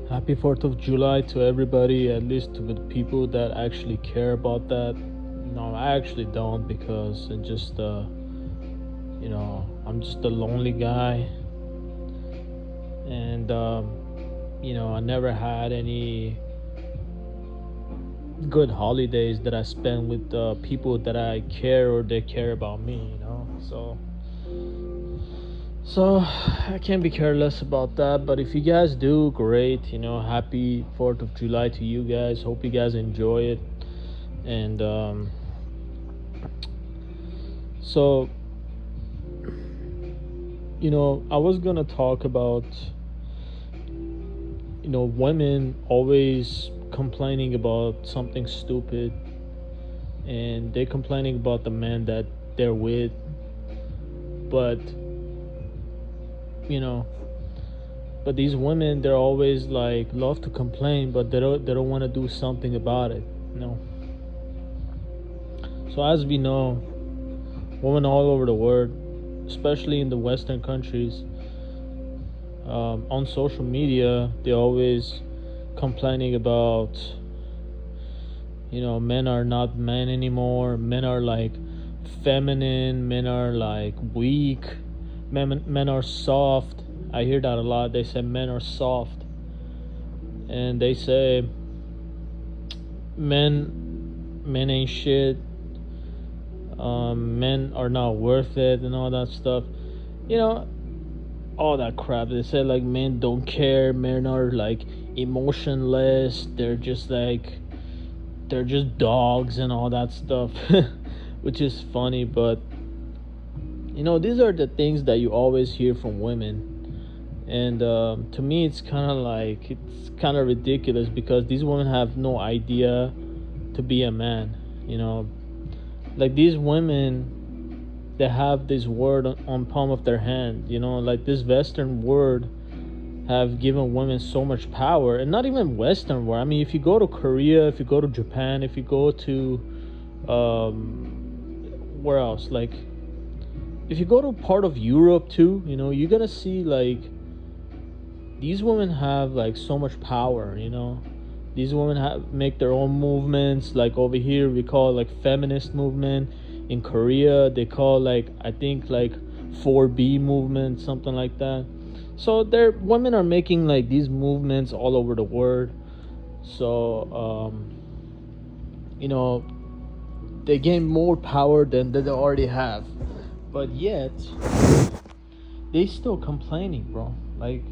Happy 4th of July to everybody, at least to the people that actually care about that. No, I actually don't because I'm just a lonely guy. And, I never had any good holidays that I spend with people that I care or they care about me. So I can't be careless about that. But if you guys do, great. Happy 4th of July to you guys. Hope you guys enjoy it. And so, I was gonna talk about, women always complaining about something stupid, and they complaining about the man that they're with. But you know but these women, they're always like love to complain, but they don't want to do something about it. So as we know, women all over the world, especially in the Western countries, on social media, they always complaining about, men are not men anymore. Men are like feminine. Men are like weak. Men are soft. I hear that a lot. They say men are soft, and they say men ain't shit. Men are not worth it, and all that stuff. You know, all that crap. They say like men don't care. Men are like emotionless. They're just dogs and all that stuff, which is funny. But these are the things that you always hear from women. And to me, it's kind of ridiculous because these women have no idea to be a man. Like these women, they have this word on palm of their hand. Like this Western word have given women so much power. And not even Western word. I mean, if you go to Korea, if you go to Japan, if you go to where else, like if you go to part of Europe too, you're gonna see like these women have like so much power. These women make their own movements. Like over here we call it like feminist movement. In Korea they call like, I think, like 4B movement, something like that. So women are making like these movements all over the world. So they gain more power than they already have, but yet they still complaining, bro. Like,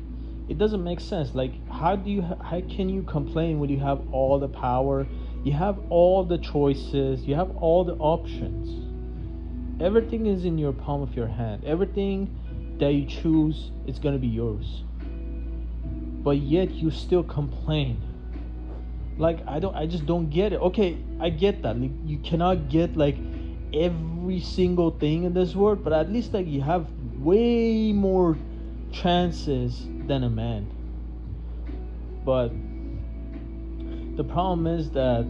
it doesn't make sense. Like, how can you complain when you have all the power, you have all the choices, you have all the options? Everything is in your palm of your hand. Everything that you choose is going to be yours, but yet you still complain. Like, I just don't get it. Okay, I get that, like, you cannot get like every single thing in this world, but at least like you have way more chances than a man. But the problem is that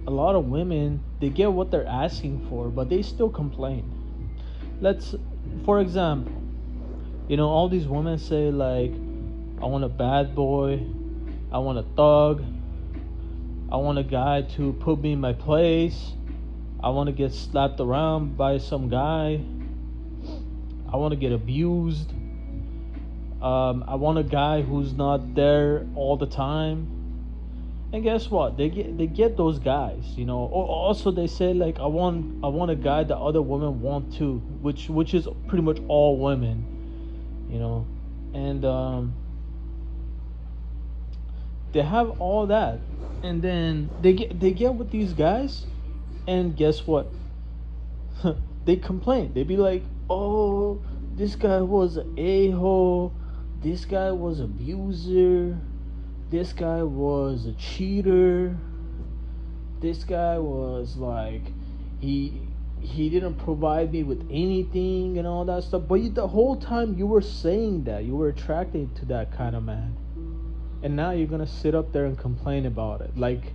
a lot of women, they get what they're asking for, but they still complain. For example, all these women say like, I want a bad boy, I want a thug, I want a guy to put me in my place, I want to get slapped around by some guy, I want to get abused, I want a guy who's not there all the time. And guess what? They get those guys. Also, they say like, I want a guy that other women want too, which is pretty much all women. And they have all that, and then they get with these guys, and guess what? They complain. They be like, oh, this guy was an a-hole, this guy was an abuser, this guy was a cheater, this guy was like, he didn't provide me with anything and all that stuff. But the whole time you were saying that, you were attracted to that kind of man, and now you're gonna sit up there and complain about it. Like,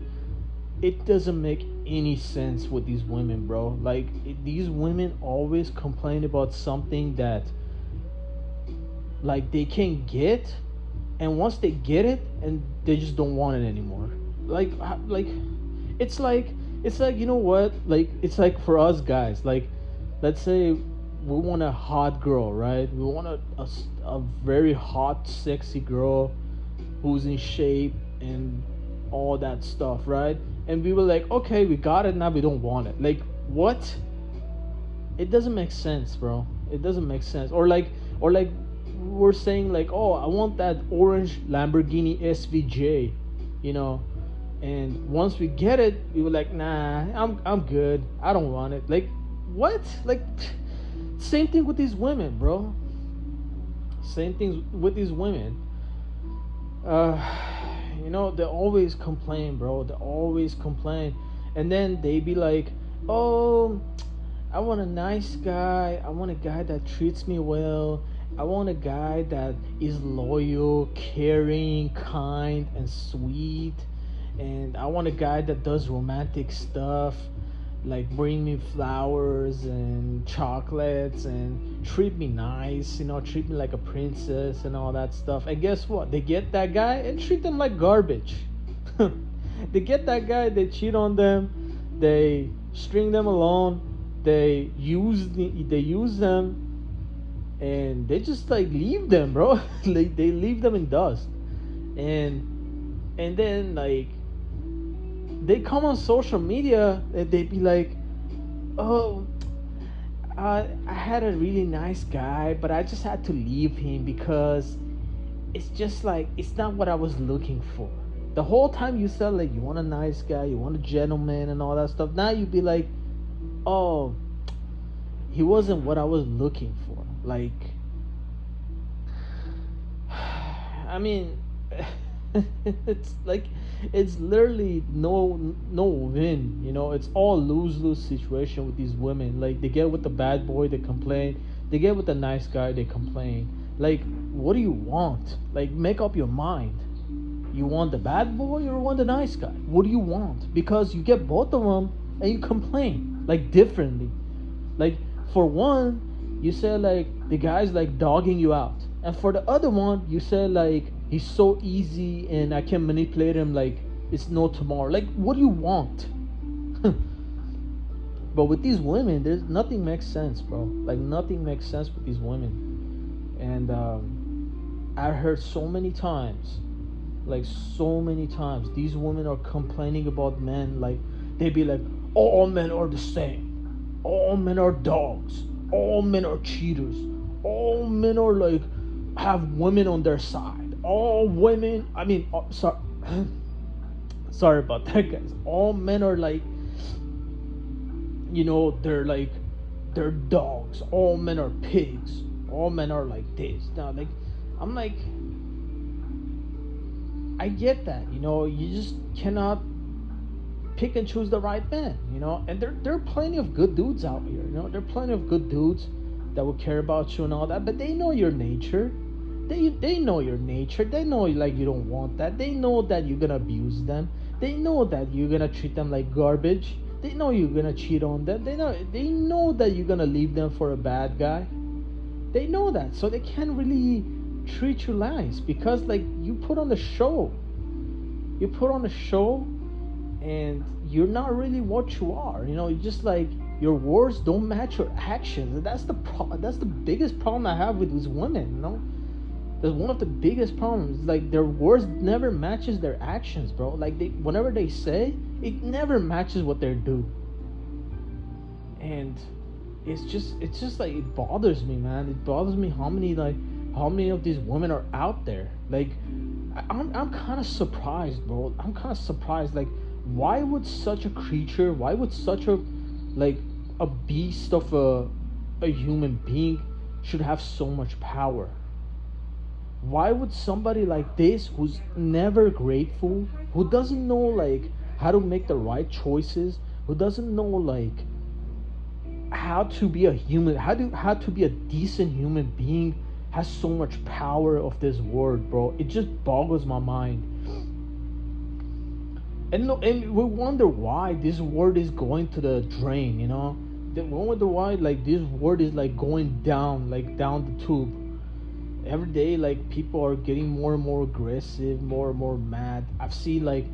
it doesn't make any sense with these women, bro. Like, these women always complain about something that like they can't get, and once they get it, and they just don't want it anymore. Like it's like it's like, you know what, like it's like for us guys, like let's say we want a hot girl, right? We want a very hot sexy girl who's in shape and all that stuff, right? And we were like, okay, we got it, now we don't want it. Like, what? It doesn't make sense, bro. It doesn't make sense. Or like we're saying like, oh, I want that orange Lamborghini SVJ, you know. And once we get it, we were like, nah, I'm good. I don't want it. Like, what? Like, same thing with these women, bro. Same things with these women. Uh, they always complain, bro. They always complain, and then they be like, oh, I want a nice guy. I want a guy that treats me well. I want a guy that is loyal, caring, kind, and sweet. And I want a guy that does romantic stuff, like bring me flowers and chocolates and treat me nice, treat me like a princess and all that stuff. And guess what? They get that guy and treat them like garbage. They get that guy, they cheat on them, they string them along, they use them, and they just like leave them, bro. Like they leave them in dust. And then like they come on social media and they be like, oh, I had a really nice guy, but I just had to leave him because it's just like it's not what I was looking for. The whole time you said like you want a nice guy, you want a gentleman and all that stuff. Now you be like, oh, he wasn't what I was looking for. Like, I mean, it's like it's literally no win. It's all lose situation with these women. Like they get with the bad boy, they complain. They get with the nice guy, they complain. Like, what do you want? Like, make up your mind. You want the bad boy or you want the nice guy? What do you want? Because you get both of them and you complain like differently. Like, for one, you say like the guy's like dogging you out, and for the other one, you say like he's so easy and I can manipulate him like it's no tomorrow. Like, what do you want? But with these women, there's nothing makes sense, bro. Like, nothing makes sense with these women. And I heard so many times, these women are complaining about men. Like, they be like, all men are the same, all men are dogs, all men are cheaters, all men are like have women on their side, all women, I mean, sorry sorry about that, guys. All men are like, they're dogs. All men are pigs. All men are like this. Now, like, I'm like, I get that. You just cannot pick and choose the right man. And there are plenty of good dudes out here. There are plenty of good dudes that will care about you and all that. But they know your nature. They know your nature. They know like you don't want that. They know that you're gonna abuse them. They know that you're gonna treat them like garbage. They know you're gonna cheat on them. They know that you're gonna leave them for a bad guy. They know that, so they can't really treat you nice because like you put on the show. You put on a show, and you're not really what you are. You just like your words don't match your actions. And that's the biggest problem I have with these women. That's one of the biggest problems. Like, their words never matches their actions, bro. Like, whenever they say, it never matches what they do. And it's just like, it bothers me, man. It bothers me how many of these women are out there. Like, I'm kind of surprised, bro. I'm kind of surprised. Like, why would such a creature, why would such a beast of a human being should have so much power? Why would somebody like this, who's never grateful, who doesn't know like how to make the right choices, who doesn't know like how to be a human, how to be a decent human being, has so much power of this word, bro? It just boggles my mind. And we wonder why this word is going to the drain. We wonder why like this word is like going down the tube. every day, like, people are getting more and more aggressive, more and more mad. I see like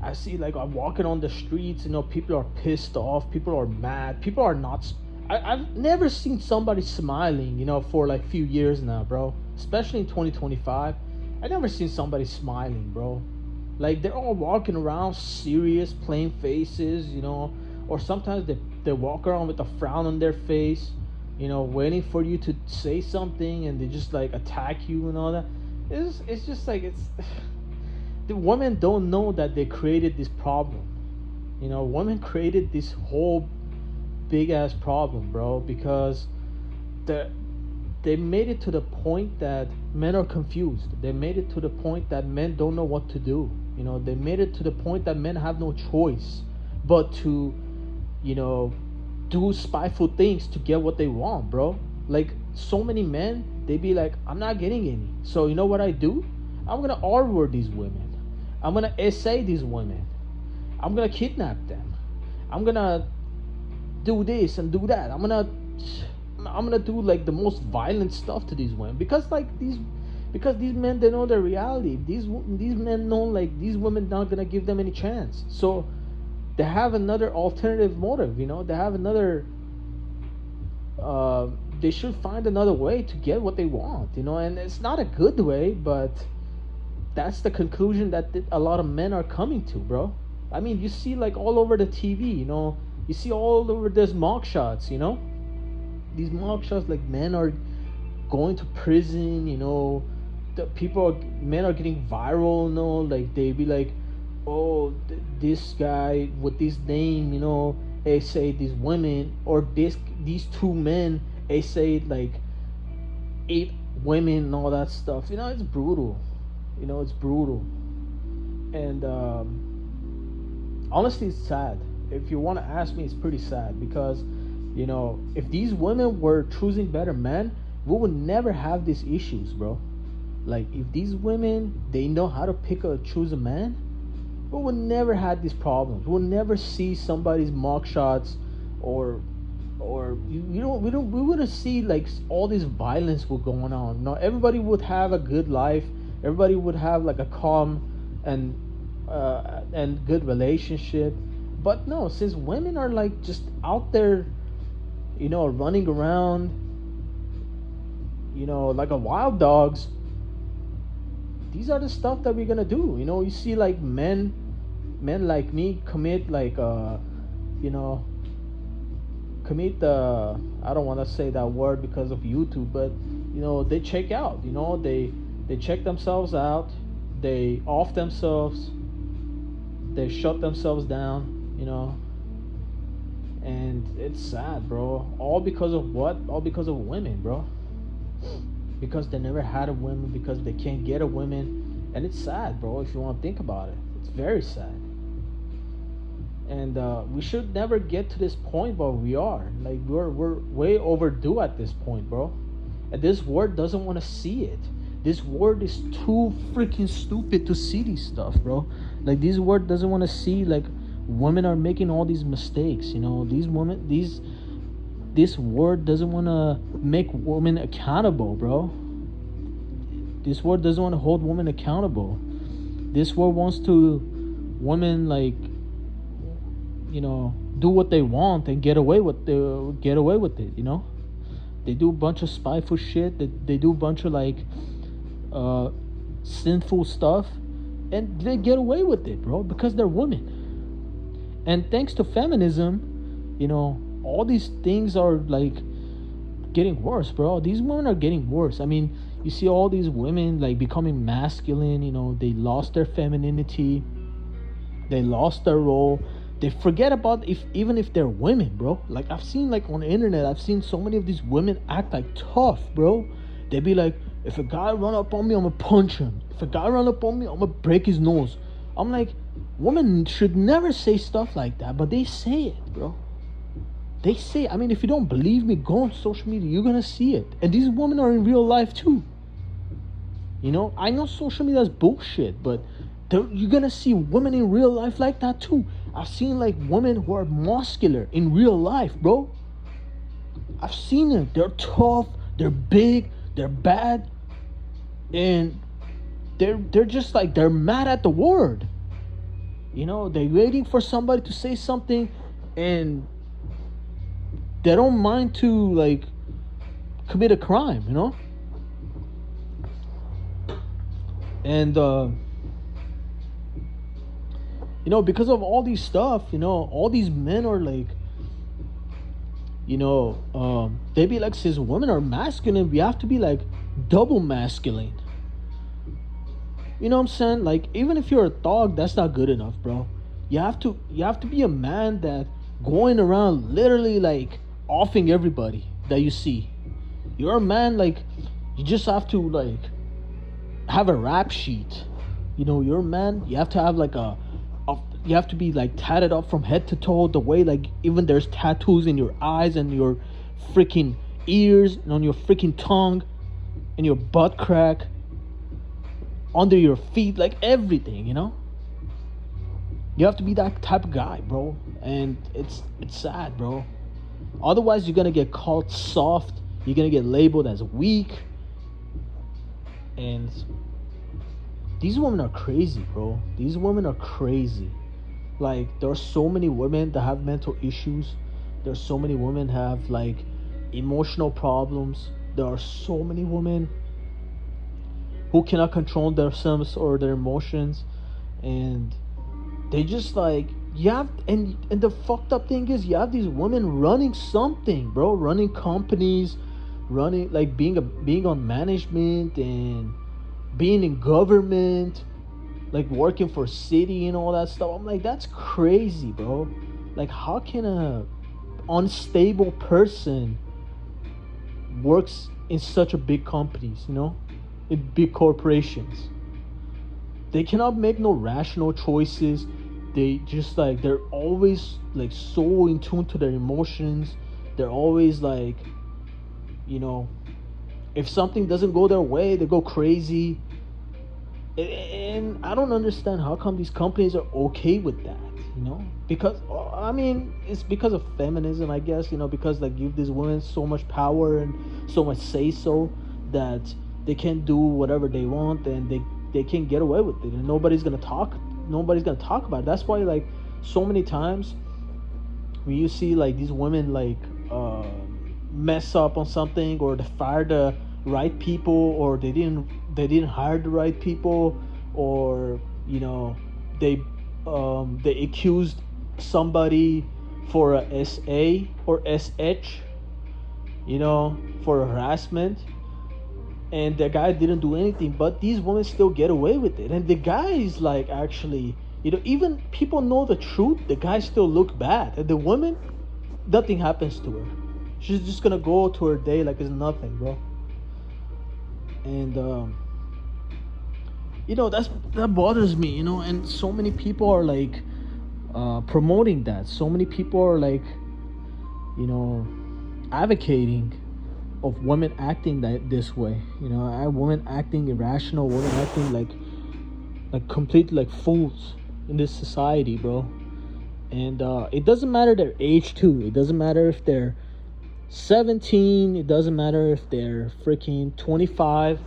I'm walking on the streets, people are pissed off, people are mad, people are not I've never seen somebody smiling, for like few years now, bro, especially in 2025. I never seen somebody smiling, bro. Like, they're all walking around serious, plain faces, or sometimes they walk around with a frown on their face, waiting for you to say something, and they just like attack you and all that. It's just like, it's the women don't know that they created this problem. Women created this whole big ass problem, bro, because the they made it to the point that men are confused. They made it to the point that men don't know what to do. They made it to the point that men have no choice but to, do spiteful things to get what they want, bro. Like, so many men, they be like, I'm not getting any. So you know what I do? I'm gonna R-word these women. I'm gonna essay these women. I'm gonna kidnap them. I'm gonna do this and do that. I'm gonna do like the most violent stuff to these women, because these men, they know their reality. These men know, like, these women not gonna give them any chance. So they have another alternative motive. They have another. They should find another way to get what they want. And it's not a good way, but that's the conclusion that a lot of men are coming to, bro. I mean, you see, like, all over the TV. You see all over this mock shots. These mock shots, like, men are going to prison. Men are getting viral. Like, they be like, oh, this guy with this name, they say these women, or these two men, they say like 8 women and all that stuff. It's brutal. It's brutal. And honestly, it's sad. If you want to ask me, it's pretty sad, because if these women were choosing better men, we would never have these issues, bro. Like, if these women, they know how to choose a man, we would never had these problems. We would never see somebody's mug shots, or we wouldn't see like all this violence was going on. Everybody would have a good life. Everybody would have like a calm and good relationship. But no, since women are like just out there, running around, like a wild dogs, these are the stuff that we're gonna do. You see like men like me commit like commit the, I don't want to say that word because of YouTube, but they check out. They check themselves out, they off themselves, they shut themselves down. And it's sad, bro. All because of what? All because of women, bro. Because they never had a woman, because they can't get a woman. And it's sad, bro, if you want to think about it. It's very sad. And we should never get to this point, but we are. Like, we're way overdue at this point, bro. And this world doesn't want to see it. This world is too freaking stupid to see this stuff, bro. Like, this world doesn't want to see, like, women are making all these mistakes. This world doesn't want to make women accountable, bro. This world doesn't want to hold women accountable. This world wants to women, like, do what they want and get away with it. They do a bunch of spiteful shit. They do a bunch of like sinful stuff, and they get away with it, bro, because they're women. And thanks to feminism, all these things are like getting worse, bro. These women are getting worse. I mean, you see all these women like becoming masculine. They lost their femininity, they lost their role. They forget about even if they're women, bro. Like, I've seen, like, on the internet, I've seen so many of these women act like tough, bro. They be like, if a guy run up on me, I'm gonna punch him. If a guy run up on me, I'm gonna break his nose. I'm like, women should never say stuff like that, but they say it, bro. They say, I mean, if you don't believe me, go on social media, you're gonna see it. And these women are in real life too. I know social media is bullshit, but you're gonna see women in real life like that too. I've seen like women who are muscular in real life, bro. I've seen them. They're tough, they're big, they're bad. and they're just like they're mad at the word. They're waiting for somebody to say something, and they don't mind to like commit a crime. And because of all these stuff, all these men are like, they be like, since women are masculine, we have to be like double masculine. You know what I'm saying? Like, even if you're a dog, that's not good enough, bro. You have to be a man that going around literally like offing everybody that you see. You're a man, like, you just have to like have a rap sheet. You're a man, you have to have like you have to be like tatted up from head to toe, the way like even there's tattoos in your eyes and your freaking ears and on your freaking tongue and your butt crack, under your feet, like everything. You have to be that type of guy, bro. And it's sad, bro. Otherwise you're gonna get called soft, you're gonna get labeled as weak. And these women are crazy, bro. These women are crazy. Like, there are so many women that have mental issues. There are so many women have like emotional problems. There are so many women who cannot control themselves or their emotions, and they just like, and the fucked up thing is, you have these women running something, bro, running companies, running like being on management and being in government, like working for city and all that stuff. I'm like, that's crazy, bro. Like, how can a unstable person works in such a big companies, in big corporations? They cannot make no rational choices. They just like, they're always like so in tune to their emotions. They're always like, if something doesn't go their way, they go crazy. And I don't understand how come these companies are okay with that, because I mean, it's because of feminism, I guess, because they give these women so much power and so much say so that they can do whatever they want, and they can get away with it, and nobody's gonna talk about it. That's why, like, so many times when you see like these women like mess up on something, or they fire the right people, or they didn't hire the right people, or they accused somebody for a SA or SH, for harassment, and the guy didn't do anything, but these women still get away with it. And the guy is like, actually, even people know the truth, the guy still look bad, and the woman, nothing happens to her. She's just gonna go to her day like it's nothing, bro. And that bothers me, and so many people are like promoting that. So many people are like, advocating of women acting this way. Women acting irrational, women acting like complete like fools in this society, bro. And it doesn't matter their age too. It doesn't matter if they're 17. It doesn't matter if they're freaking 25.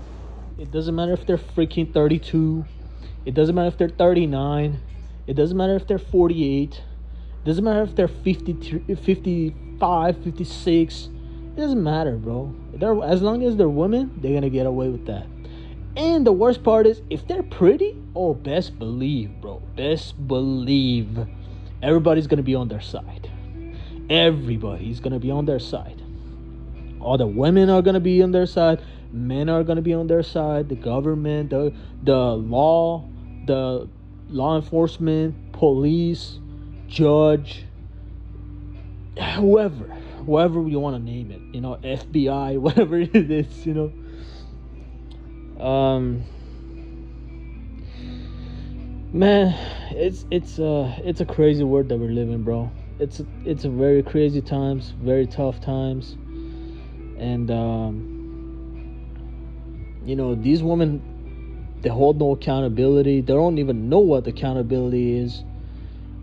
It doesn't matter if they're freaking 32. It doesn't matter if they're 39. It doesn't matter if they're 48. It doesn't matter if they're 53, 55, 56. It doesn't matter, bro. As long as they're women, they're gonna get away with that. And the worst part is, if they're pretty, oh, best believe, bro. Best believe everybody's gonna be on their side. Everybody's gonna be on their side. All the women are gonna be on their side. Men are gonna be on their side. The government, the law enforcement, police, judge, whoever you want to name it, FBI, whatever it is, man, it's a crazy world that we're living, bro. It's a very crazy times, very tough times. And these women, they hold no accountability. They don't even know what accountability is.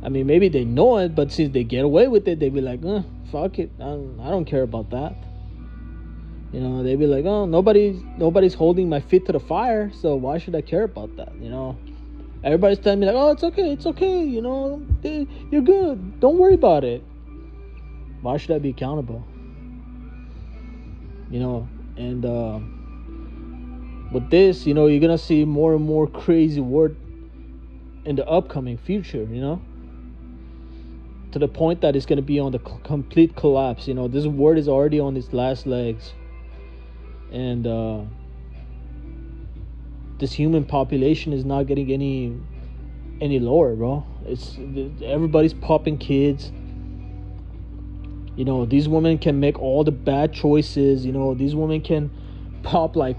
I mean, maybe they know it, but since they get away with it, they be like, fuck it, I don't care about that. You know, they'd be like, oh, nobody's holding my feet to the fire, so why should I care about that? You know, everybody's telling me like, oh, it's okay. You know, you're good. Don't worry about it. Why should I be accountable? You know, and with this, you know, you're gonna see more and more crazy word in the upcoming future. You know, to the point that it's gonna be on the complete collapse. You know, this word is already on its last legs, and this human population is not getting any lower, bro. It's everybody's popping kids. You know, these women can make all the bad choices. You know, these women can pop like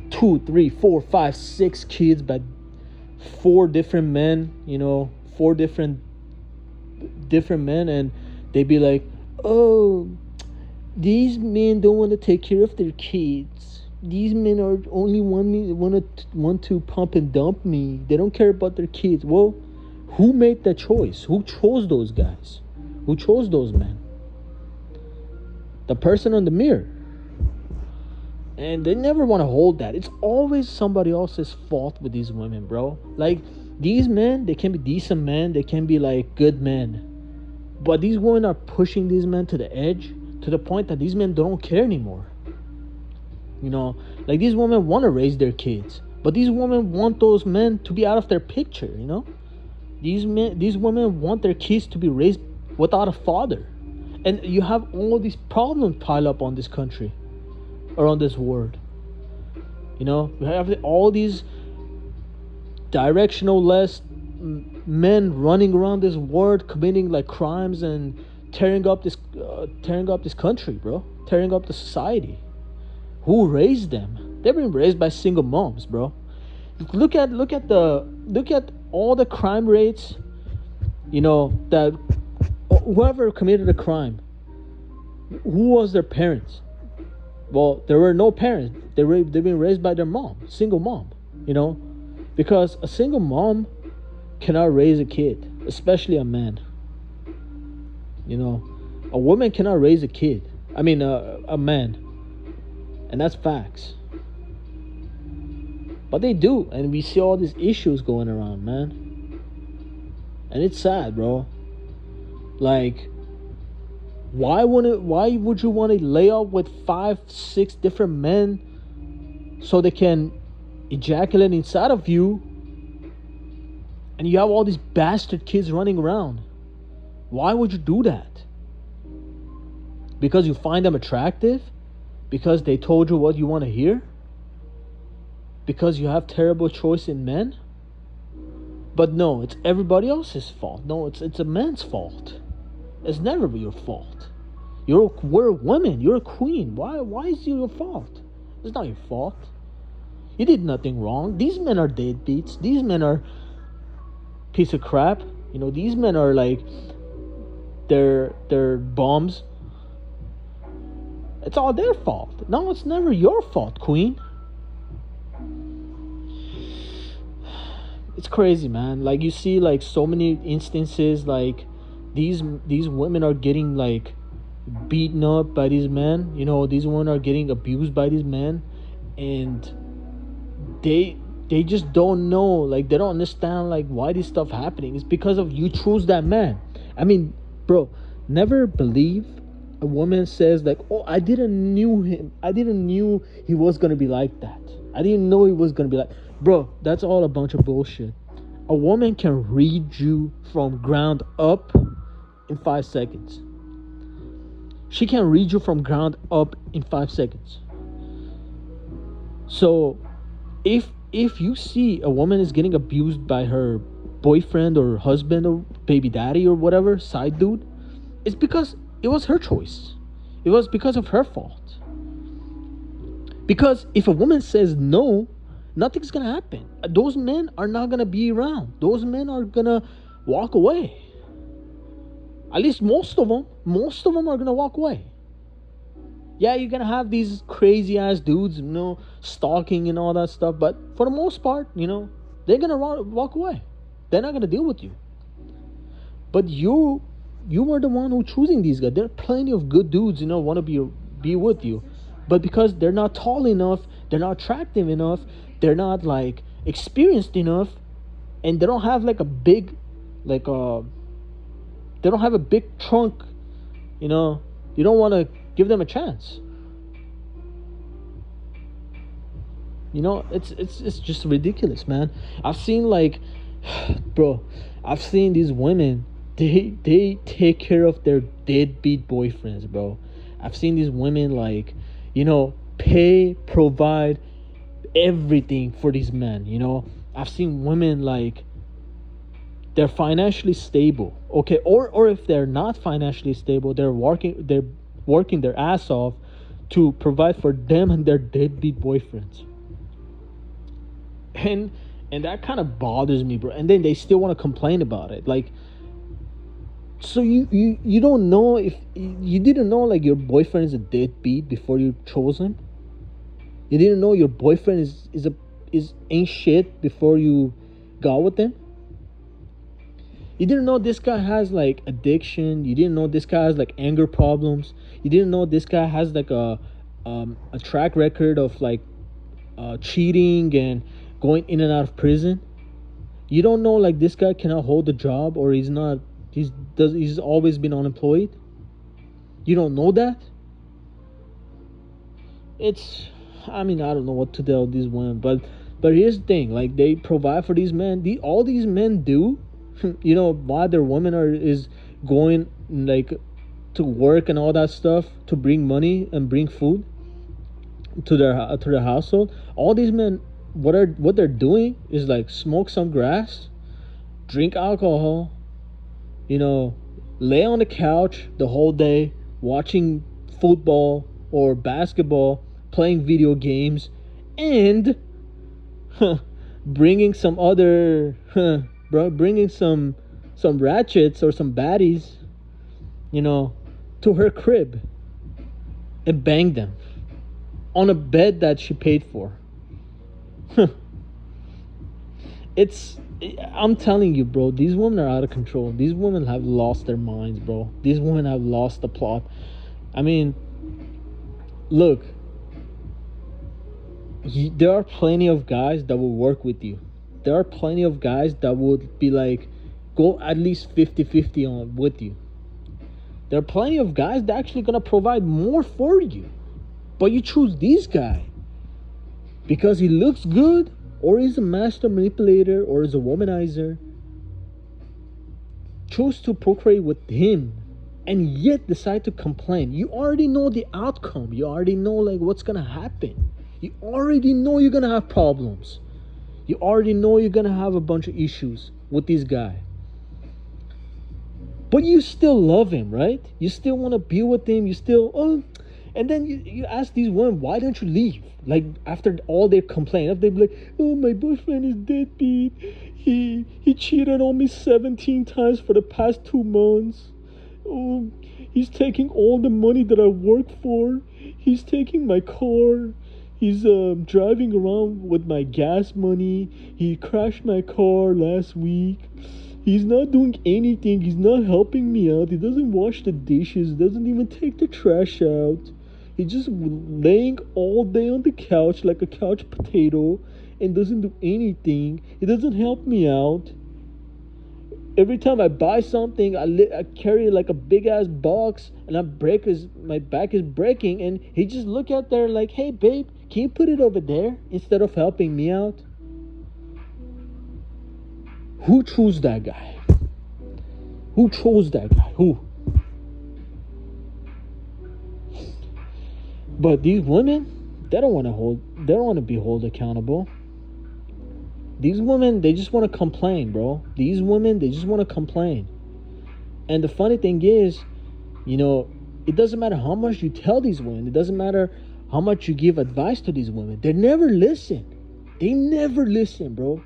2, 3, 4, 5, 6 kids by 4 different men. You know, 4 different men, and they be like, oh, these men don't want to take care of their kids. These men are only want to pump and dump me. They don't care about their kids. Well, who made that choice? Who chose those guys? Who chose those men? The person on the mirror. And they never want to hold that. It's always somebody else's fault with these women, bro. Like, these men, they can be decent men. They can be like good men. But these women are pushing these men to the edge, to the point that these men don't care anymore. You know, like, these women want to raise their kids, but these women want those men to be out of their picture. You know, these women want their kids to be raised without a father. And you have all these problems pile up on this country, or on this world. You know, you have all these directionless men running around this world, committing like crimes and tearing up this country, bro. Tearing up the society. Who raised them? They've been raised by single moms, bro. Look at all the crime rates. You know, that whoever committed a crime, who was their parents? Well, there were no parents. They've been raised by their mom, single mom. You know, because a single mom cannot raise a kid, especially a man. You know, a woman cannot raise a kid. I mean, a man, and that's facts. But they do, and we see all these issues going around, man. And it's sad, bro. Like, why would you want to lay up with 5, 6 different men so they can ejaculate inside of you, and you have all these bastard kids running around? Why would you do that? Because you find them attractive? Because they told you what you want to hear? Because you have terrible choice in men? But no, it's everybody else's fault. No, it's a man's fault. It's never your fault. We're a woman. You're a queen. Why is it your fault? It's not your fault. You did nothing wrong. These men are deadbeats. These men are piece of crap. You know, these men are like, they're bums. It's all their fault. No, it's never your fault, queen. It's crazy, man. Like, you see like so many instances, like these women are getting like beaten up by these men. You know, these women are getting abused by these men, and they just don't know, like, they don't understand like why this stuff happening. It's because of you chose that man. I mean, bro, never believe a woman says like, oh, I didn't knew he was gonna be like that. I didn't know he was gonna be like. Bro, that's all a bunch of bullshit. A woman can read you from ground up in 5 seconds. She can read you from ground up in 5 seconds. So if you see a woman is getting abused by her boyfriend or husband or baby daddy or whatever, side dude, it's because it was her choice. It was because of her fault. Because if a woman says no, nothing's gonna happen. Those men are not gonna be around. Those men are gonna walk away. At least most of them are gonna walk away. Yeah, you're gonna have these crazy ass dudes, you know, stalking and all that stuff, but for the most part, you know, they're gonna walk away. They're not gonna deal with you. But you were the one who choosing these guys. There are plenty of good dudes, you know, want to be with you, But because they're not tall enough, they're not attractive enough, they're not like experienced enough, and they don't have like a big, like they don't have a big trunk, you know, you don't want to give them a chance. You know, it's just ridiculous, man. I've seen like, bro, I've seen these women. They take care of their deadbeat boyfriends, bro. I've seen these women like, you know, pay, provide everything for these men. You know, I've seen women like they're financially stable, okay, or if they're not financially stable, they're working their ass off to provide for them and their deadbeat boyfriends. And that kind of bothers me, bro. And then they still want to complain about it, like, so you don't know, if you didn't know like your boyfriend is a deadbeat before you chose him. You didn't know your boyfriend is ain't shit before you got with him. You didn't know this guy has like addiction. You didn't know this guy has like anger problems. You didn't know this guy has like a track record of like cheating and going in and out of prison. You don't know like this guy cannot hold a job, or he's always been unemployed. You don't know that. I mean, I don't know what to tell these women, but here's the thing: like, they provide for these men. All these men do, you know, while their women is going like to work and all that stuff to bring money and bring food to their household. All these men, what they're doing is like smoke some grass, drink alcohol, you know, lay on the couch the whole day watching football or basketball, playing video games, and bringing some other bringing some ratchets or some baddies, you know, to her crib and bang them on a bed that she paid for. I'm telling you, bro, these women are out of control. These women have lost their minds, bro. These women have lost the plot. I mean, look, there are plenty of guys that will work with you. There are plenty of guys that would be like, go at least 50-50 on with you. There are plenty of guys that actually gonna provide more for you. But you choose this guy because he looks good, or he's a master manipulator, or is a womanizer. Choose to procreate with him and yet decide to complain. You already know the outcome. You already know like what's gonna happen. You already know you're gonna have problems. You already know you're gonna have a bunch of issues with this guy. But you still love him, right? You still want to be with him. You still, and then you ask these women, why don't you leave? Like, after all their complaint, they'd be like, oh, my boyfriend is deadbeat. He cheated on me 17 times for the past 2 months. Oh, he's taking all the money that I work for. He's taking my car. He's driving around with my gas money. He crashed my car last week. He's not doing anything. He's not helping me out. He doesn't wash the dishes. Doesn't even take the trash out. He's just laying all day on the couch like a couch potato and doesn't do anything. He doesn't help me out. Every time I buy something, I carry like a big ass box, and my back is breaking, and he just look out there like, hey babe, can you put it over there instead of helping me out? Who chose that guy? Who chose that guy? Who? But these women, they don't want to be held accountable. These women, they just want to complain, bro. These women, they just want to complain. And the funny thing is, you know, it doesn't matter how much you tell these women. It doesn't matter how much you give advice to these women. They never listen. They never listen, bro.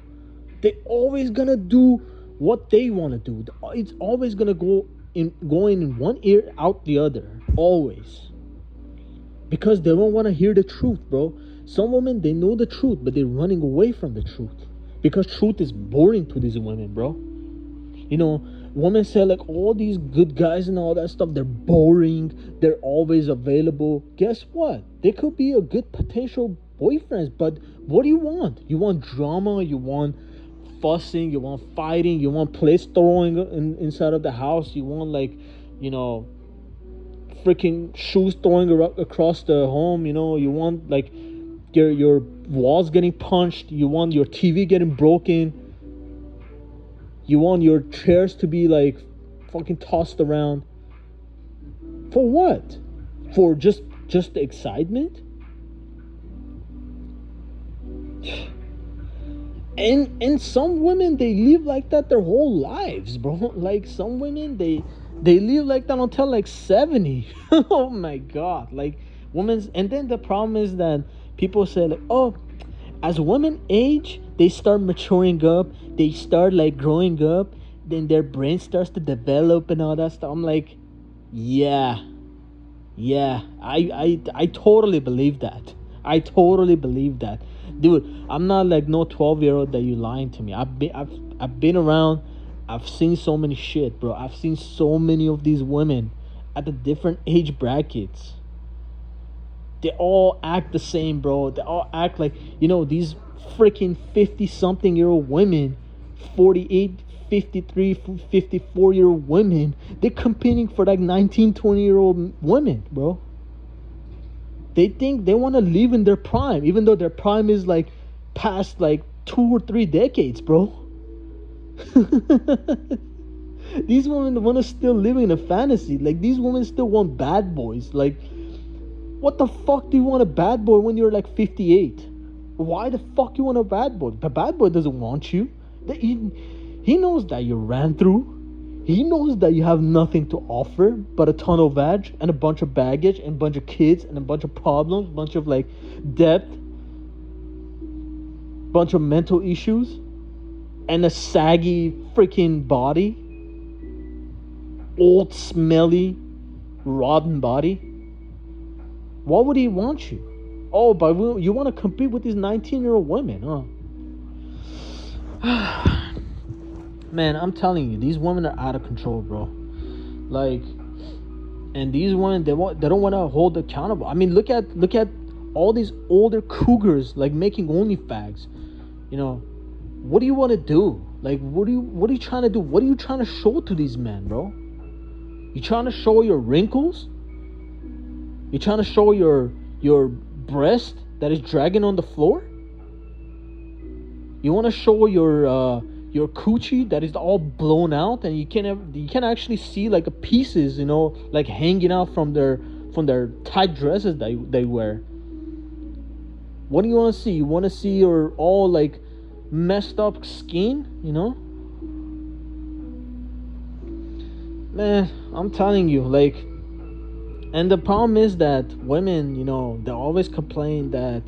They always gonna do what they want to do. It's always gonna going in one ear, out the other. Always. Because they don't want to hear the truth, bro. Some women, they know the truth, but they're running away from the truth. Because truth is boring to these women, bro. You know, Women say like all these good guys and all that stuff, they're boring, they're always available. Guess what? They could be a good potential boyfriends, but what do you want? You want drama, you want fussing, you want fighting, you want plates throwing inside of the house, you want like, you know, freaking shoes throwing across the home, you know, you want like your walls getting punched, you want your TV getting broken, you want your chairs to be like fucking tossed around. For what? For just the excitement? And some women, they live like that their whole lives, bro. Like some women, they live like that until like 70. Oh my god. Like women's, and then the problem is that people say like, oh, as women age, they start maturing up, they start like growing up, then their brain starts to develop and all that stuff. I'm like, yeah, I totally believe that. I totally believe that, dude. I'm not like no 12-year-old that you lying to me. I've been around. I've seen so many shit, bro. I've seen so many of these women at the different age brackets. They all act the same, bro. They all act like, you know, these freaking 50-something-year-old women, 48, 53, 54-year-old women, they're competing for like 19, 20-year-old women, bro. They think they want to live in their prime, even though their prime is like past like 2 or 3 decades, bro. These women want to still live in a fantasy. Like these women still want bad boys. Like, what the fuck do you want a bad boy when you're like 58? Why the fuck you want a bad boy? The bad boy doesn't want you. He knows that you ran through. He knows that you have nothing to offer but a ton of veg and a bunch of baggage and a bunch of kids and a bunch of problems, a bunch of like debt, bunch of mental issues, and a saggy freaking body, old, smelly, rotten body. Why would he want you? Oh, but you want to compete with these 19-year-old women, huh? Man, I'm telling you, these women are out of control, bro. Like, and these women, they don't want to hold accountable. I mean, look at all these older cougars like making OnlyFans. You know, what do you want to do? Like, what are you trying to do? What are you trying to show to these men, bro? You trying to show your wrinkles? You trying to show your breast that is dragging on the floor? You want to show your coochie that is all blown out and you can actually see like pieces, you know, like hanging out from their tight dresses they wear. What do you want to see? You want to see your all like messed up skin, you know? Man, I'm telling you, like, and the problem is that women, you know, they always complain that,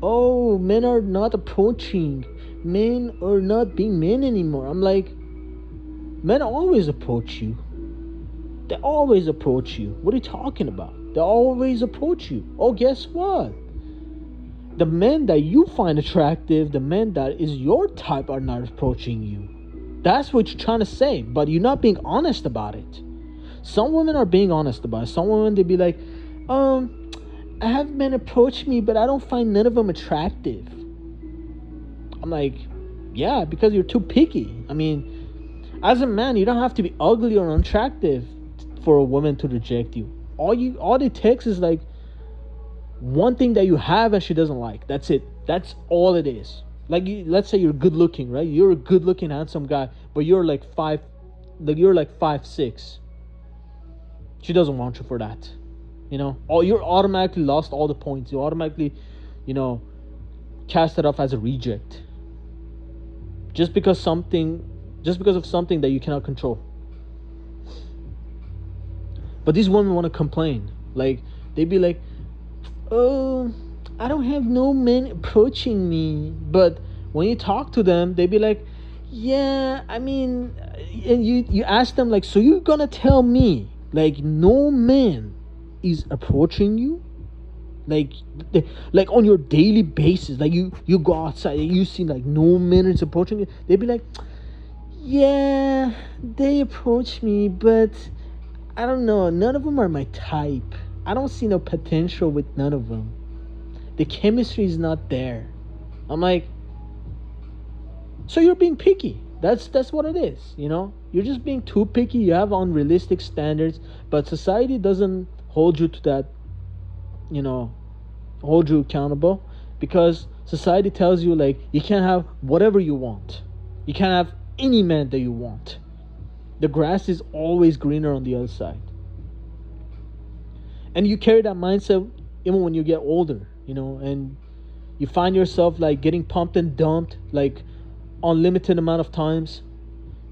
oh, men are not approaching, men are not being men anymore. I'm like, men always approach you. They always approach you. What are you talking about? They always approach you. Oh, guess what? The men that you find attractive, the men that is your type are not approaching you. That's what you're trying to say, but you're not being honest about it. Some women are being honest about it. Some women, they be like, I have men approach me, but I don't find none of them attractive. I'm like, yeah, because you're too picky. I mean, as a man, you don't have to be ugly or unattractive for a woman to reject you. All it takes is like one thing that you have and she doesn't like. That's it. That's all it is. Like, let's say you're good looking, right? You're a good looking, handsome guy, but you're like 5'6". She doesn't want you for that, you know. Or you're automatically lost all the points. You automatically, you know, cast it off as a reject. Just because of something that you cannot control. But these women want to complain. Like, they be like, oh, I don't have no men approaching me. But when you talk to them, they be like, yeah, I mean, and you ask them like, so you're gonna tell me like no man is approaching you? Like on your daily basis, like you go outside and you see like no man is approaching you. They be like, Yeah, they approach me, but I don't know. None of them are my type. I don't see no potential with none of them. The chemistry is not there. I'm like, so you're being picky. That's what it is, you know? You're just being too picky. You have unrealistic standards, but society doesn't hold you to that, you know, hold you accountable, because society tells you like you can't have whatever you want. You can't have any man that you want. The grass is always greener on the other side. And you carry that mindset even when you get older, you know, and you find yourself like getting pumped and dumped like unlimited amount of times.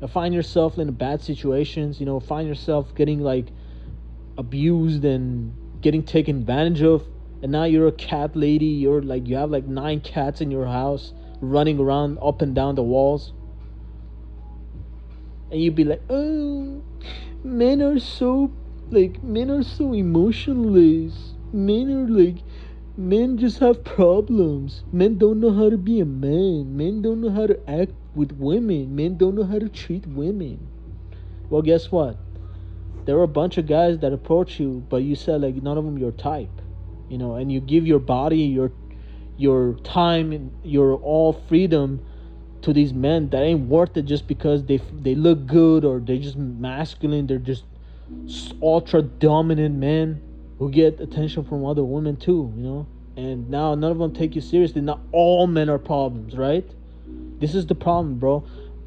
You find yourself in bad situations, you know, find yourself getting like abused and getting taken advantage of. And now you're a cat lady. You're like, you have like 9 cats in your house running around up and down the walls. And you'd be like, oh, men are so emotionless. Men just have problems. Men don't know how to be a man. Men don't know how to act with women. Men don't know how to treat women. Well, guess what? There are a bunch of guys that approach you, but you said like none of them your type, you know, and you give your body, your time, and your all freedom to these men that ain't worth it just because they look good, or they're just masculine. They're just ultra dominant men who get attention from other women too, you know. And now none of them take you seriously. Not all men are problems, right? This is the problem, bro.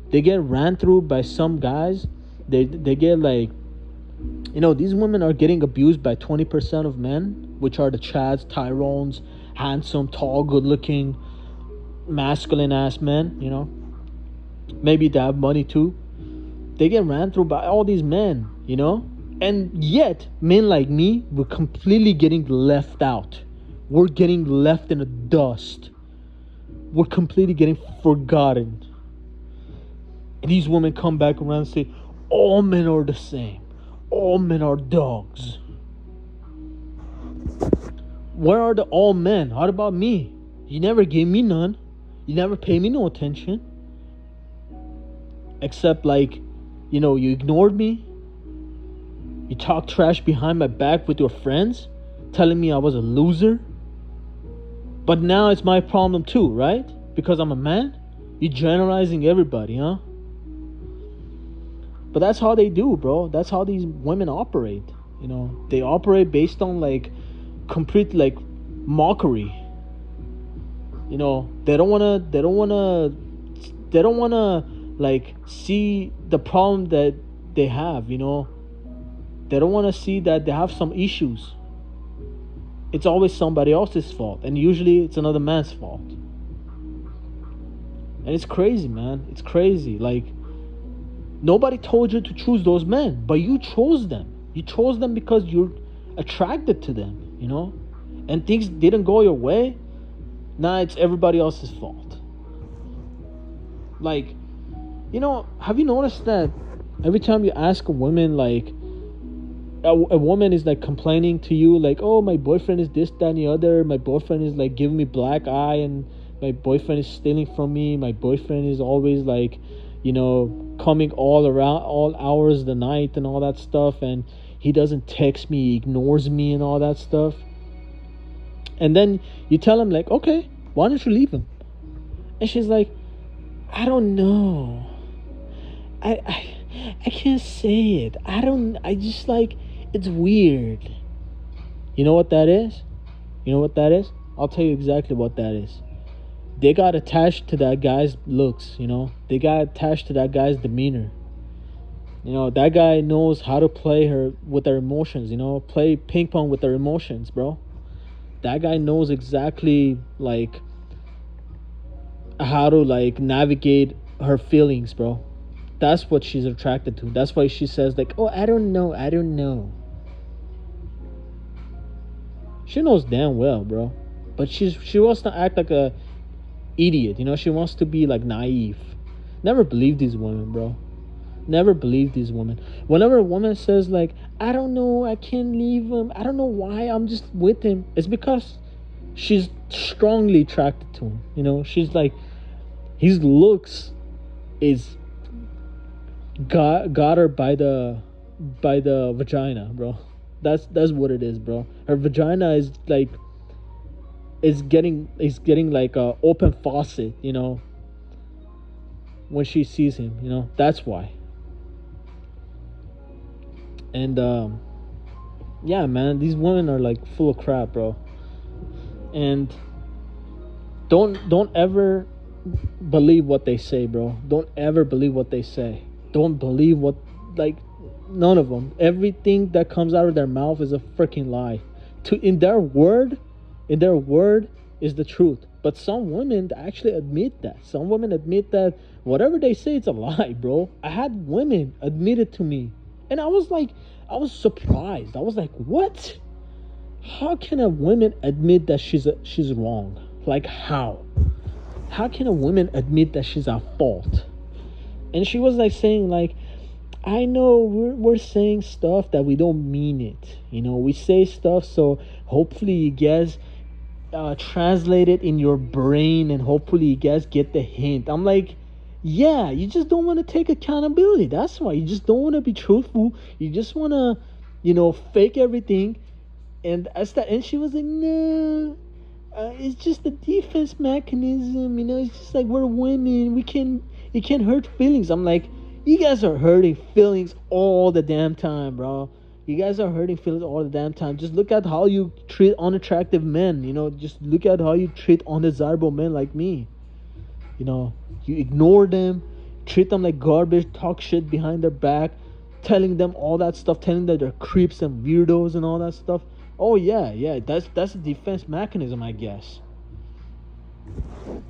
They get ran through by some guys. They get like, you know, these women are getting abused by 20% of men, which are the Chads, Tyrones, handsome, tall, good looking, masculine ass men, you know. Maybe they have money too. They get ran through by all these men, you know. And yet, men like me, we're completely getting left out. We're getting left in the dust. We're completely getting forgotten. And these women come back around and say, all men are the same. All men are dogs. Where are the all men? What about me? You never gave me none. You never paid me no attention. Except like, you know, you ignored me. You talked trash behind my back with your friends, telling me I was a loser. But now it's my problem too, right? Because I'm a man? You're generalizing everybody, huh? But that's how they do, bro. That's how these women operate. You know, they operate based on like complete like mockery. You know, they don't wanna like see the problem that they have, you know. They don't wanna see that they have some issues. It's always somebody else's fault, and usually it's another man's fault. And it's crazy, man. It's crazy. Like, nobody told you to choose those men, but you chose them. You chose them because you're attracted to them, you know? And things didn't go your way. Now it's everybody else's fault. Like, you know, have you noticed that every time you ask a woman, like, a woman is like complaining to you, like, oh, my boyfriend is this, that, and the other. My boyfriend is like giving me black eye, and my boyfriend is stealing from me. My boyfriend is always like, you know, coming all around all hours of the night and all that stuff, and he doesn't text me, he ignores me and all that stuff. And then you tell him like, okay, why don't you leave him? And she's like, I don't know, I can't say it. I just like, it's weird. You know what that is? You know what that is? I'll tell you exactly what that is. They got attached to that guy's looks, you know. They got attached to that guy's demeanor. You know, that guy knows how to play her with her emotions, you know, play ping pong with her emotions, bro. That guy knows exactly like how to like navigate her feelings, bro. That's what she's attracted to. That's why she says like, oh, I don't know. She knows damn well, bro. But she wants to act like a idiot, you know. She wants to be like naive. Never believe these women, bro. Never believe these women. Whenever a woman says like, I don't know, I can't leave him, I don't know why, I'm just with him, it's because she's strongly attracted to him, you know. She's like, his looks is got her by the vagina, bro. That's what it is, bro. Her vagina is like is getting like a open faucet, when she sees him, That's why. And yeah, man, these women are like full of crap, bro. And don't ever believe what they say, bro. Don't ever believe what they say. Don't believe what, like, none of them. Everything that comes out of their mouth is a freaking lie. In their word is the truth. But some women actually admit that. Some women admit that whatever they say, it's a lie, bro. I had women admit it to me, and I was surprised. I was like, what? How can a woman admit that she's wrong? Like, how? How can a woman admit that she's at fault? And she was like saying, like, I know we're saying stuff that we don't mean it. We say stuff so hopefully you guys translate it in your brain, and hopefully you guys get the hint. I'm like, yeah, you just don't want to take accountability. That's why. You just don't want to be truthful. You just want to, fake everything. And she was like, no, it's just a defense mechanism. It's just like, we're women. It can hurt feelings. I'm like, you guys are hurting feelings all the damn time, bro. You guys are hurting feelings all the damn time. Just look at how you treat unattractive men. Just look at how you treat undesirable men like me. You ignore them, treat them like garbage, talk shit behind their back, telling them all that stuff, telling them they're creeps and weirdos and all that stuff. Oh yeah, that's a defense mechanism, I guess.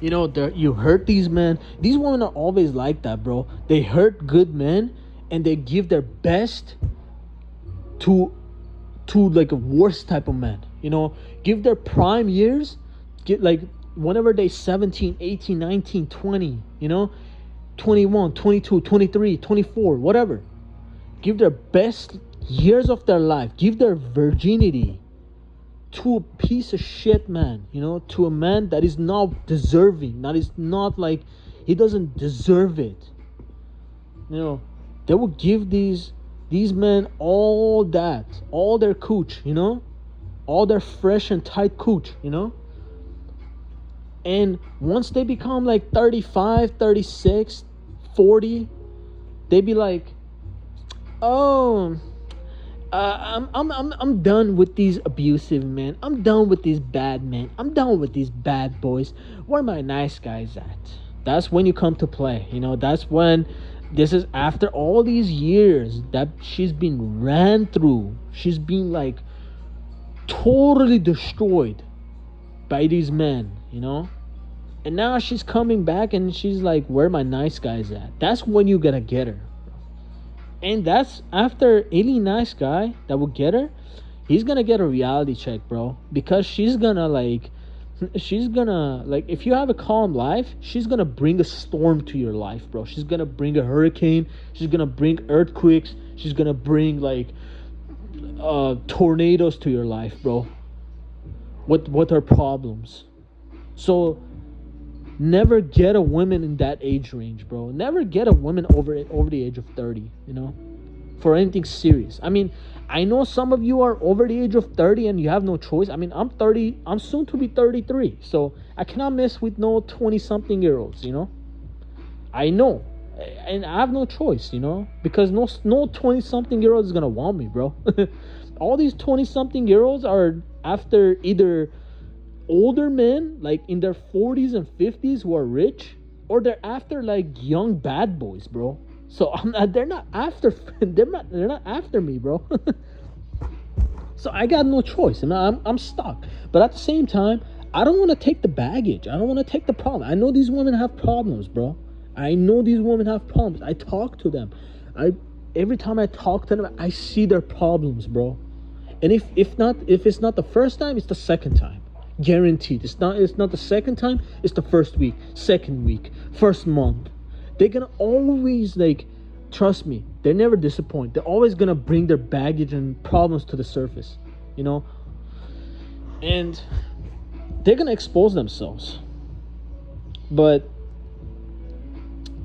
You hurt these men. These women are always like that, bro. They hurt good men, and they give their best to like a worst type of man. Give their prime years, get like whenever they 17, 18, 19, 20, 21, 22, 23, 24, whatever. Give their best years of their life. Give their virginity to a piece of shit man, to a man that is not deserving, that is not like, he doesn't deserve it. They will give these men all that, all their cooch, all their fresh and tight cooch, and once they become like 35, 36, 40, they be like, oh, I'm done with these abusive men. I'm done with these bad men. I'm done with these bad boys. Where are my nice guys at? That's when you come to play. That's when, this is after all these years that she's been ran through. She's been like totally destroyed by these men, And now she's coming back and she's like, where are my nice guys at? That's when you gotta get her. And that's after any nice guy that will get her, he's gonna get a reality check, bro. Because she's gonna like, if you have a calm life, she's gonna bring a storm to your life, bro. She's gonna bring a hurricane. She's gonna bring earthquakes. She's gonna bring like tornadoes to your life, bro. With her problems. So never get a woman in that age range, bro. Never get a woman over the age of 30, for anything serious. I know some of you are over the age of 30 and you have no choice. I'm 30. I'm soon to be 33. So I cannot mess with no 20-something year olds, I know. And I have no choice, because no 20-something year old is going to want me, bro. All these 20-something year olds are after either older men, like in their 40s and 50s, who are rich, or they're after like young bad boys, bro. So they're not after me, bro. So I got no choice, and I'm stuck. But at the same time, I don't want to take the baggage. I don't want to take the problem. I know these women have problems, bro. I know these women have problems. I talk to them. Every time I talk to them, I see their problems, bro. And if it's not the first time, it's the second time. Guaranteed. It's not the second time, it's the first week, second week, first month. They're gonna always, like, trust me, they never disappoint. They're always gonna bring their baggage and problems to the surface, and they're gonna expose themselves. But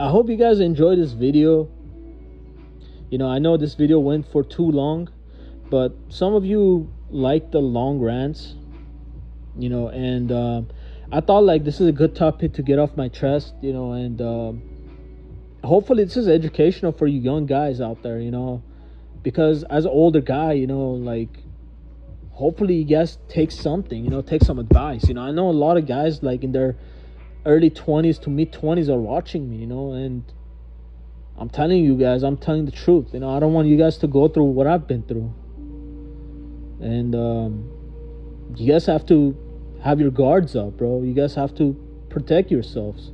I hope you guys enjoyed this video. You know, I know this video went for too long, but some of you like the long rants, you know, and I thought like this is a good topic to get off my chest, you know, and hopefully this is educational for you young guys out there, you know, because as an older guy, you know, like hopefully you guys take something, you know, take some advice. You know, I know a lot of guys like in their early 20s to mid 20s are watching me, you know, and I'm telling you guys, I'm telling the truth. You know, I don't want you guys to go through what I've been through. And you guys have to have your guards up, bro. You guys have to protect yourselves.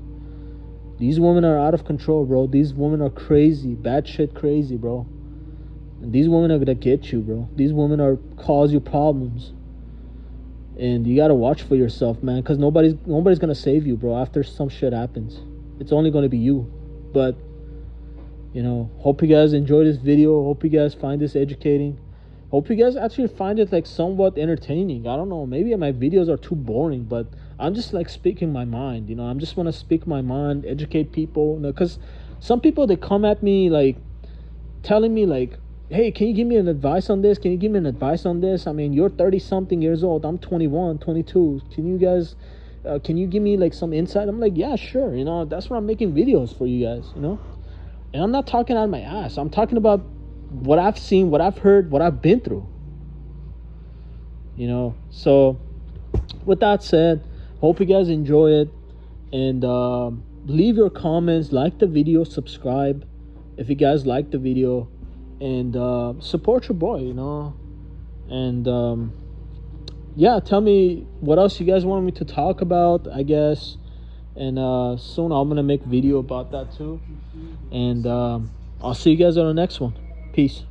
These women are out of control, bro. These women are crazy, bad shit crazy, bro. And these women are gonna get you, bro. These women are cause you problems. And you gotta watch for yourself, man, because nobody's gonna save you, bro, after some shit happens. It's only gonna be you. But you know, hope you guys enjoy this video. Hope you guys find this educating. Hope you guys actually find it like somewhat entertaining. I don't know, maybe my videos are too boring, but I'm just like speaking my mind, you know. I'm just want to speak my mind, educate people, you know, because some people, they come at me like telling me like, hey, can you give me an advice on this? Can you give me an advice on this? I mean, you're 30 something years old, I'm 21, 22. Can you guys can you give me like some insight? I'm like, yeah, sure, you know. That's why I'm making videos for you guys, you know. And I'm not talking out of my ass. I'm talking about what I've seen, what I've heard, what I've been through. You know, so with that said, hope you guys enjoy it. And leave your comments, like the video, subscribe if you guys like the video. And support your boy, you know. And yeah, tell me what else you guys want me to talk about, I guess. And soon I'm gonna make video about that too. And I'll see you guys on the next one. Peace.